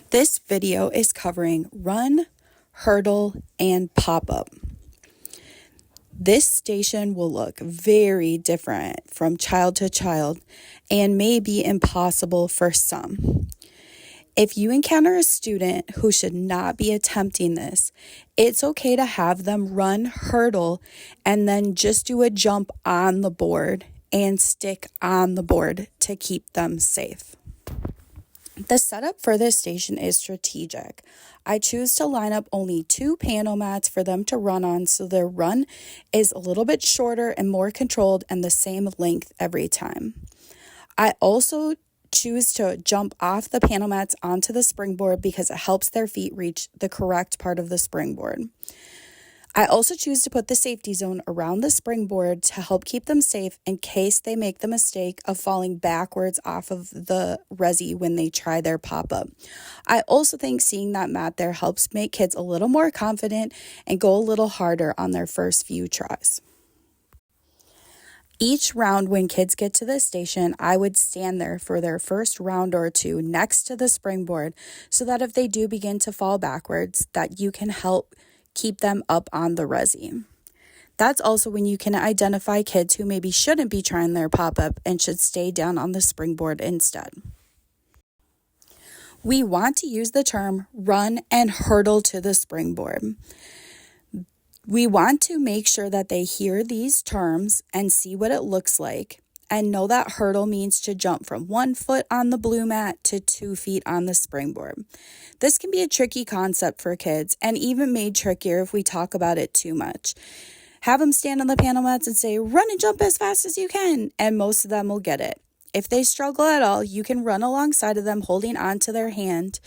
This video is covering run, hurdle, and pop-up. This station will look very different from child to child and may be impossible for some. If you encounter a student who should not be attempting this, it's okay to have them run, hurdle, and then just do a jump on the board and stick on the board to keep them safe. The setup for this station is strategic. I choose to line up only 2 panel mats for them to run on so their run is a little bit shorter and more controlled and the same length every time. I also choose to jump off the panel mats onto the springboard because it helps their feet reach the correct part of the springboard. I also choose to put the safety zone around the springboard to help keep them safe in case they make the mistake of falling backwards off of the resi when they try their pop-up. I also think seeing that mat there helps make kids a little more confident and go a little harder on their first few tries. Each round when kids get to the station, I would stand there for their first round or two next to the springboard so that if they do begin to fall backwards, that you can help keep them up on the resi. That's also when you can identify kids who maybe shouldn't be trying their pop-up and should stay down on the springboard instead. We want to use the term run and hurdle to the springboard. We want to make sure that they hear these terms and see what it looks like and know that hurdle means to jump from 1 foot on the blue mat to 2 feet on the springboard. This can be a tricky concept for kids and even made trickier if we talk about it too much. Have them stand on the panel mats and say, run and jump as fast as you can, and most of them will get it. If they struggle at all, you can run alongside of them holding onto their hand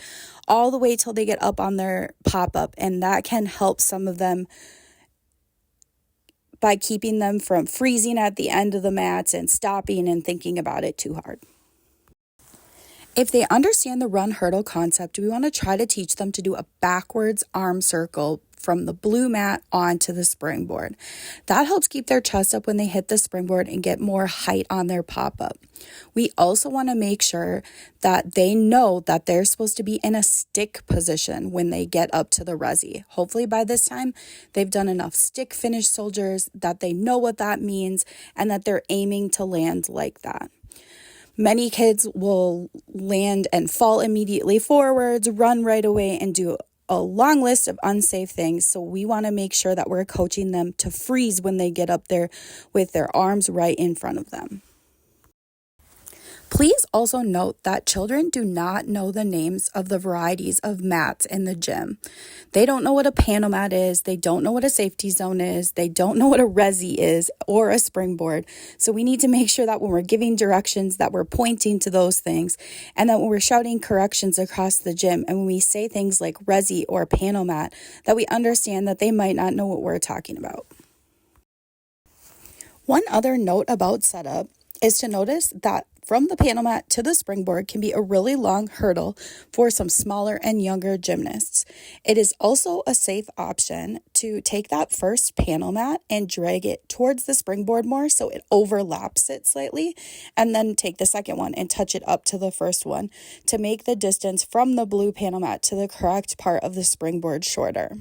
all the way till they get up on their pop-up, and that can help some of them by keeping them from freezing at the end of the mats and stopping and thinking about it too hard. If they understand the run hurdle concept, we want to try to teach them to do a backwards arm circle from the blue mat onto the springboard. That helps keep their chest up when they hit the springboard and get more height on their pop-up. We also want to make sure that they know that they're supposed to be in a stick position when they get up to the resi. Hopefully by this time, they've done enough stick finish soldiers that they know what that means and that they're aiming to land like that. Many kids will land and fall immediately forwards, run right away, and do a long list of unsafe things. So we want to make sure that we're coaching them to freeze when they get up there with their arms right in front of them. Please also note that children do not know the names of the varieties of mats in the gym. They don't know what a panel mat is. They don't know what a safety zone is. They don't know what a resi is or a springboard. So we need to make sure that when we're giving directions that we're pointing to those things, and that when we're shouting corrections across the gym and when we say things like resi or panel mat, that we understand that they might not know what we're talking about. One other note about setup is to notice that from the panel mat to the springboard can be a really long hurdle for some smaller and younger gymnasts. It is also a safe option to take that first panel mat and drag it towards the springboard more so it overlaps it slightly, and then take the second one and touch it up to the first one to make the distance from the blue panel mat to the correct part of the springboard shorter.